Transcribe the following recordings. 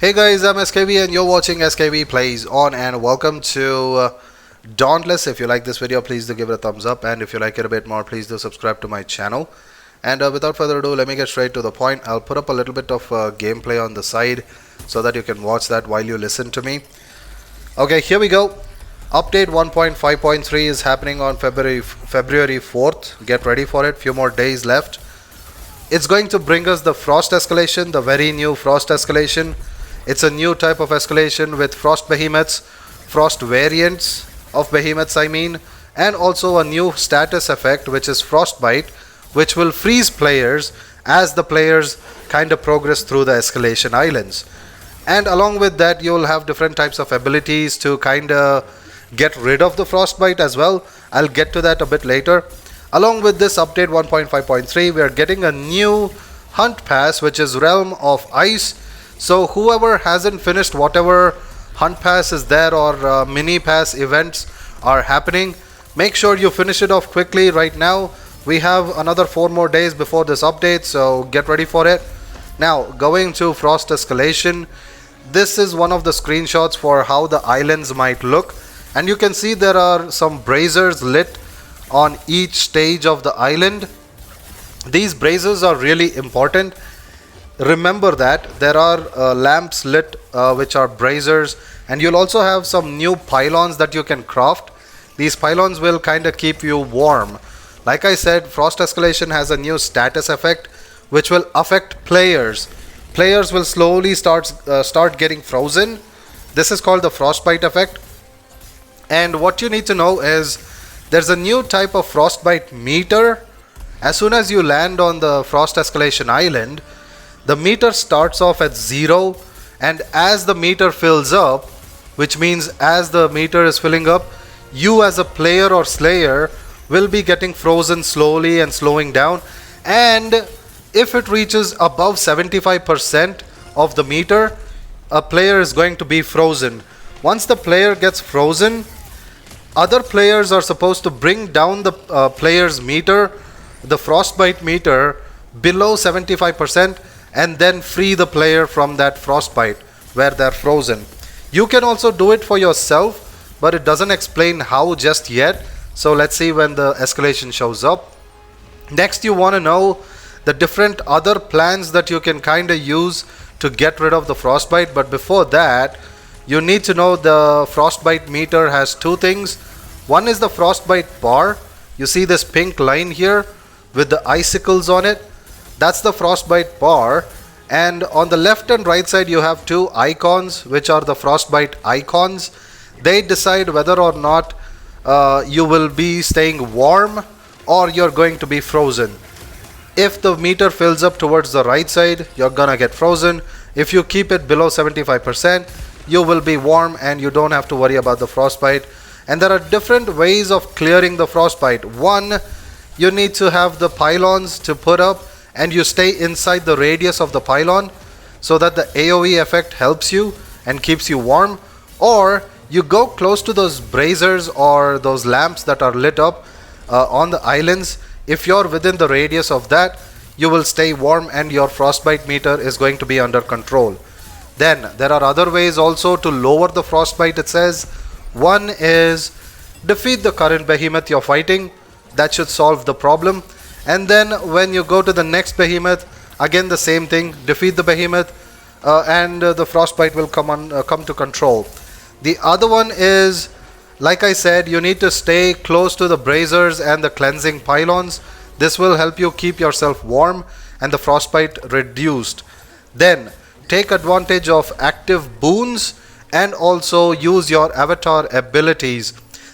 Hey guys, I'm SKV and you're watching SKV Plays On, and welcome to Dauntless. If you like this video, please do give it a thumbs up, and if you like it a bit more, please do subscribe to my channel. And without further ado, let me get straight to the point. I'll put up a little bit of gameplay on the side so that you can watch that while you listen to me. Okay, here we go. Update 1.5.3 is happening on February 4th. Get ready for it. Few more days left. It's going to bring us the frost escalation, the very new frost escalation. It's a new type of escalation with frost behemoths, frost variants of behemoths and also a new status effect which is frostbite, which will freeze players as the players kind of progress through the escalation islands. And along with that, you'll have different types of abilities to kind of get rid of the frostbite as well. I'll get to that a bit later. Along with this update 1.5.3, we are getting a new hunt pass, which is Realm of Ice. So whoever hasn't finished whatever hunt pass is there or mini pass events are happening, make sure you finish it off quickly right now. We have another 4 more days before this update, so get ready for it. Now, going to frost escalation, this is one of the screenshots for how the islands might look, and you can see there are some braziers lit on each stage of the island. These braziers are really important. Remember that there are lamps lit which are braziers, and you'll also have some new pylons that you can craft. These pylons will kind of keep you warm. Like I said, frost escalation has a new status effect which will affect players. Players will slowly start getting frozen. This is called the frostbite effect. And what you need to know is there's a new type of frostbite meter. As soon as you land on the frost escalation island, the meter starts off at 0, and as the meter fills up, which means as the meter is filling up, you as a player or slayer will be getting frozen slowly and slowing down. And if it reaches above 75% of the meter, a player is going to be frozen. Once the player gets frozen, other players are supposed to bring down the player's meter, the frostbite meter, below 75%, and then free the player from that frostbite where they're frozen. You can also do it for yourself, but it doesn't explain how just yet. So let's see when the escalation shows up. Next, you want to know the different other plans that you can kind of use to get rid of the frostbite. But before that, you need to know the frostbite meter has 2 things. One is the frostbite bar. You see this pink line here with the icicles on it. That's the frostbite bar, and on the left and right side you have 2 icons which are the frostbite icons. They decide whether or not you will be staying warm or you're going to be frozen. If the meter fills up towards the right side, you're gonna get frozen. If you keep it below 75%, you will be warm and you don't have to worry about the frostbite. And there are different ways of clearing the frostbite. One, you need to have the pylons to put up, and you stay inside the radius of the pylon so that the AoE effect helps you and keeps you warm. Or you go close to those braziers or those lamps that are lit up on the islands. If you're within the radius of that, you will stay warm and your frostbite meter is going to be under control. Then there are other ways also to lower the frostbite, it says. One is defeat the current behemoth you're fighting. That should solve the problem. And then when you go to the next behemoth, again the same thing, defeat the behemoth and the frostbite will come to control. The other one is, like I said, you need to stay close to the braziers and the cleansing pylons. This will help you keep yourself warm and the frostbite reduced. Then take advantage of active boons and also use your avatar abilities.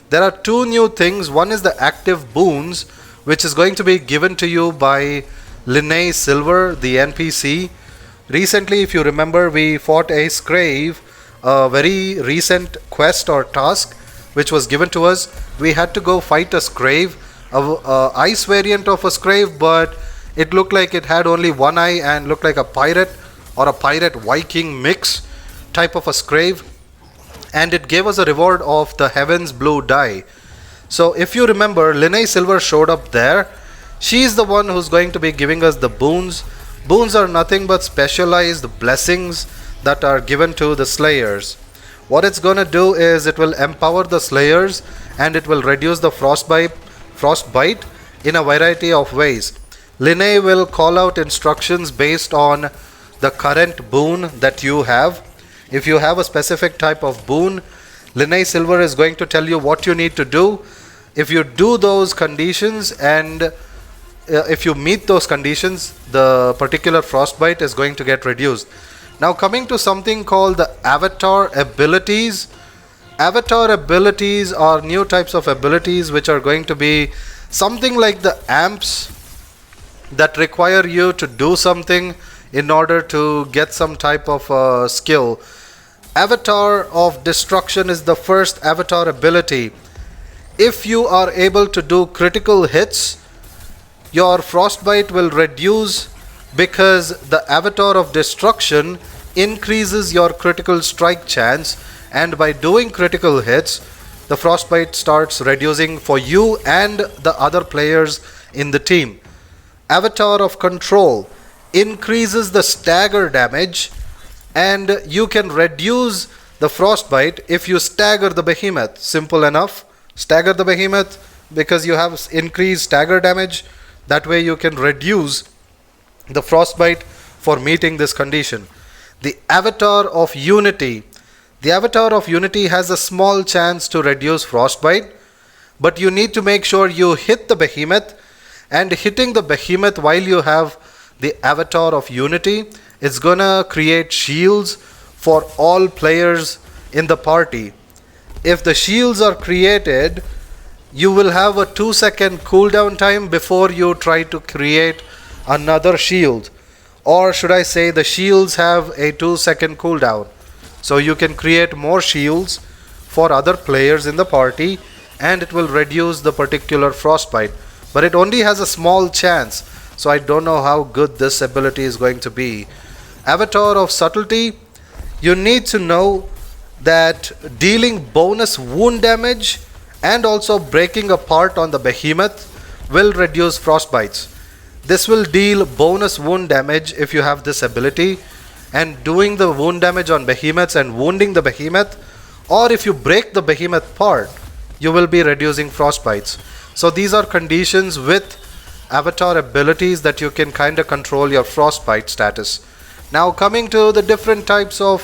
There are 2 new things. One is the active boons, which is going to be given to you by Ingame Silver, the NPC. Recently, if you remember, we fought a Skrave, a very recent quest or task which was given to us. We had to go fight a Skrave, a ice variant of a Skrave, but it looked like it had only 1 eye and looked like a pirate or a pirate Viking mix type of a Skrave, and it gave us a reward of the Heaven's Blue die. So if you remember, Ingame Silver showed up there. She's the one who's going to be giving us the boons. Boons are nothing but specialized blessings that are given to the slayers. What it's gonna do is it will empower the slayers and it will reduce the frostbite in a variety of ways. Linne will call out instructions based on the current boon that you have. If you have a specific type of boon, Linne Silver is going to tell you what you need to do. If you do those conditions and if you meet those conditions, the particular frostbite is going to get reduced. Now coming to something called the avatar abilities. Avatar abilities are new types of abilities which are going to be something like the amps that require you to do something in order to get some type of skill. Avatar of Destruction is the first avatar ability. If you are able to do critical hits, your frostbite will reduce because the Avatar of Destruction increases your critical strike chance, and by doing critical hits, the frostbite starts reducing for you and the other players in the team. Avatar of Control increases the stagger damage, and you can reduce the frostbite if you stagger the behemoth. Simple enough. Stagger the behemoth because you have increased stagger damage. That way you can reduce the frostbite for meeting this condition. The Avatar of Unity. The Avatar of Unity has a small chance to reduce frostbite, but you need to make sure you hit the behemoth, and hitting the behemoth while you have the Avatar of Unity is gonna create shields for all players in the party. If the shields are created, you will have a 2-second cooldown time before you try to create another shield. Or should I say, the shields have a 2-second cooldown. So you can create more shields for other players in the party and it will reduce the particular frostbite. But it only has a small chance, so I don't know how good this ability is going to be. Avatar of Subtlety. You need to know that dealing bonus wound damage and also breaking apart on the behemoth will reduce frostbites. This will deal bonus wound damage if you have this ability, and doing the wound damage on behemoths and wounding the behemoth, or if you break the behemoth part, you will be reducing frostbites. So these are conditions with avatar abilities that you can kind of control your frostbite status. Now coming to the different types of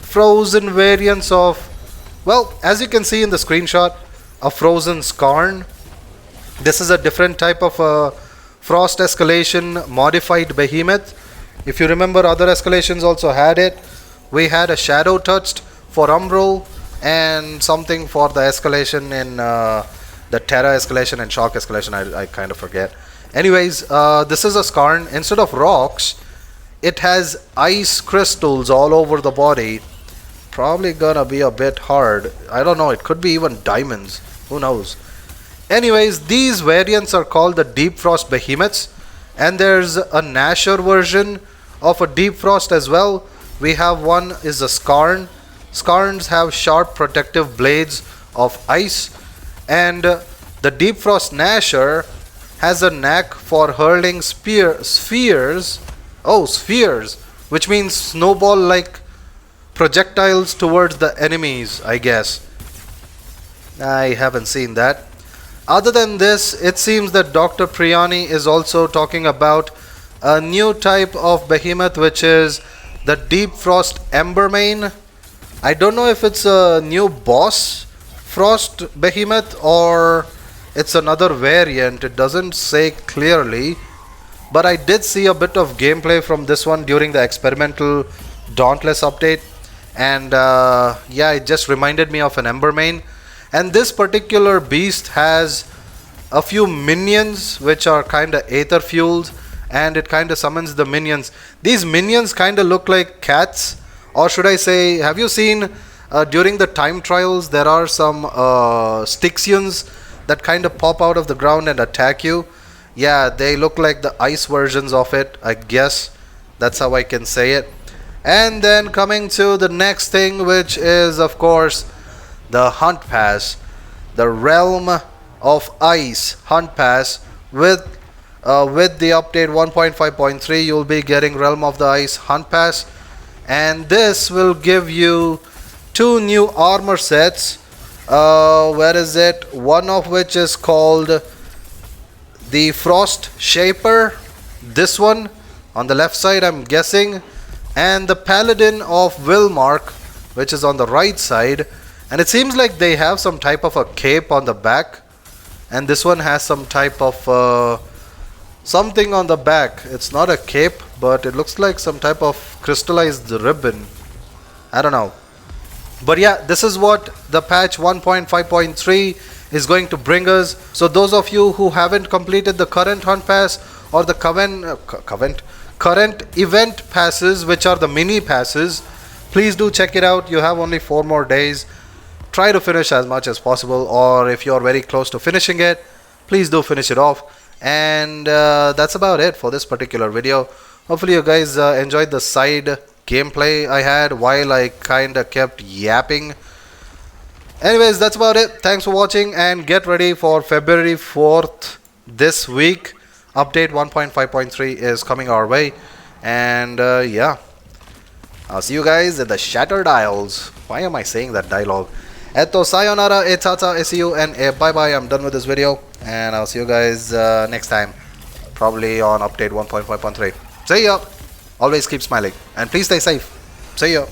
frozen variants of, well, as you can see in the screenshot, a frozen Skarn. This is a different type of frost escalation modified behemoth. If you remember, other escalations also had it. We had a shadow touched for Umbral and something for the escalation in the Terra escalation and shock escalation. I kind of forget. Anyways, this is a Skarn. Instead of rocks, it has ice crystals all over the body. Probably gonna be a bit hard. I don't know, it could be even diamonds. Who knows? Anyways, these variants are called the Deep Frost Behemoths, and there's a Nasher version of a Deep Frost as well. We have one is a Skarn. Skarns have sharp protective blades of ice, and the Deep Frost Nasher has a knack for hurling spheres, which means snowball like projectiles towards the enemies, I guess. I haven't seen that. Other than this, it seems that Dr. Priani is also talking about a new type of behemoth, which is the Deep Frost Embermane. I don't know if it's a new boss frost behemoth or it's another variant. It doesn't say clearly, but I did see a bit of gameplay from this one during the experimental Dauntless update, and yeah, it just reminded me of an Embermane. And this particular beast has a few minions which are kind of aether fueled, and it kind of summons the minions. These minions kind of look like cats, or should I say, have you seen during the time trials there are some Styxians that kind of pop out of the ground and attack you? Yeah, they look like the ice versions of it, I guess. That's how I can say it. And then coming to the next thing, which is of course the Hunt Pass, the Realm of Ice Hunt Pass with with the update 1.5.3, you'll be getting Realm of the Ice Hunt Pass, and this will give you 2 new armor sets. Where is it? One of which is called the Frost Shaper. This one on the left side, I'm guessing, and the Paladin of Willmark, which is on the right side. And it seems like they have some type of a cape on the back, and this one has some type of something on the back. It's not a cape, but it looks like some type of crystallized ribbon. I don't know. But yeah, this is what the patch 1.5.3 is going to bring us. So those of you who haven't completed the current hunt pass or the current event passes, which are the mini passes, please do check it out. You have only 4 more days. Try to finish as much as possible, or if you're very close to finishing it, please do finish it off. And that's about it for this particular video. Hopefully you guys enjoyed the side gameplay I had while I kinda kept yapping. Anyways, that's about it. Thanks for watching, and get ready for February 4th this week. Update 1.5.3 is coming our way, and yeah, I'll see you guys at the Shattered Isles. Why am I saying that dialogue? Eto sayonara, etata, see you, and bye bye. I'm done with this video, and I'll see you guys next time, probably on update 1.5.3. See ya. Always keep smiling, and please stay safe. See ya.